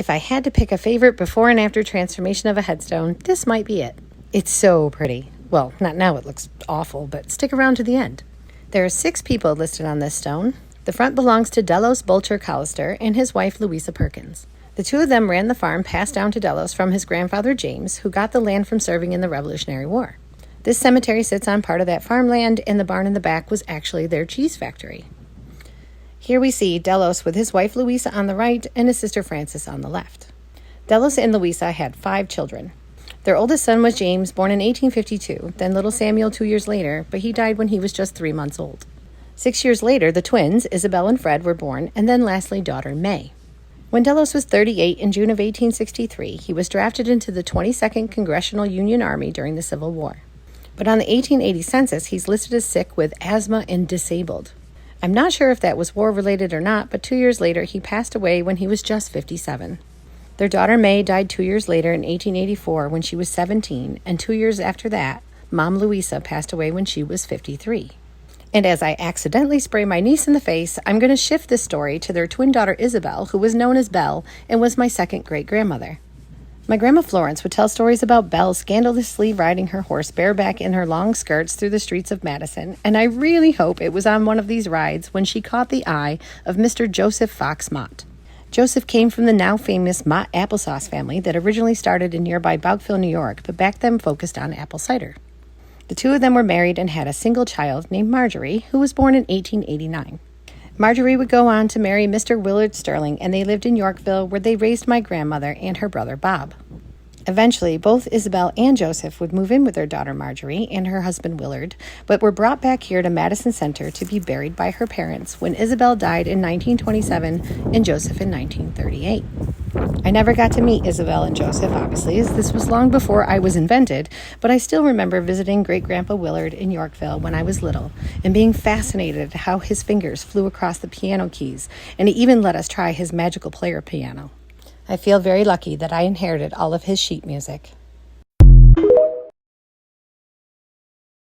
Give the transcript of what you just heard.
If I had to pick a favorite before and after transformation of a headstone, this might be it. It's so pretty. Well, not now, it looks awful, but stick around to the end. There are 6 people listed on this stone. The front belongs to Delos, Bulcher, Collester, and his wife, Louisa Perkins. The 2 of them ran the farm passed down to Delos from his grandfather, James, who got the land from serving in the Revolutionary War. This cemetery sits on part of that farmland, and the barn in the back was actually their cheese factory. Here we see Delos with his wife, Louisa, on the right, and his sister, Frances, on the left. Delos and Louisa had 5 children. Their oldest son was James, born in 1852, then little Samuel 2 years later, but he died when he was just 3 months old. 6 years later, the twins, Isabel and Fred, were born, and then lastly, daughter May. When Delos was 38 in June of 1863, he was drafted into the 22nd Congressional Union Army during the Civil War. But on the 1880 census, he's listed as sick with asthma and disabled. I'm not sure if that was war-related or not, but 2 years later, he passed away when he was just 57. Their daughter May died 2 years later in 1884 when she was 17, and 2 years after that, Mom Louisa passed away when she was 53. And as I accidentally spray my niece in the face, I'm going to shift this story to their twin daughter Isabel, who was known as Belle and was my second great-grandmother. My grandma Florence would tell stories about Belle scandalously riding her horse bareback in her long skirts through the streets of Madison, and I really hope it was on one of these rides when she caught the eye of Mr. Joseph Fox Mott. Joseph came from the now famous Mott applesauce family that originally started in nearby Bouckville, New York, but back then focused on apple cider. The 2 of them were married and had a single child named Marjorie, who was born in 1889. Marjorie would go on to marry Mr. Willard Sterling, and they lived in Yorkville, where they raised my grandmother and her brother Bob. Eventually, both Isabel and Joseph would move in with their daughter Marjorie and her husband Willard, but were brought back here to Madison Center to be buried by her parents when Isabel died in 1927 and Joseph in 1938. I never got to meet Isabel and Joseph, obviously, as this was long before I was invented, but I still remember visiting Great-Grandpa Willard in Yorkville when I was little and being fascinated at how his fingers flew across the piano keys, and he even let us try his magical player piano. I feel very lucky that I inherited all of his sheet music.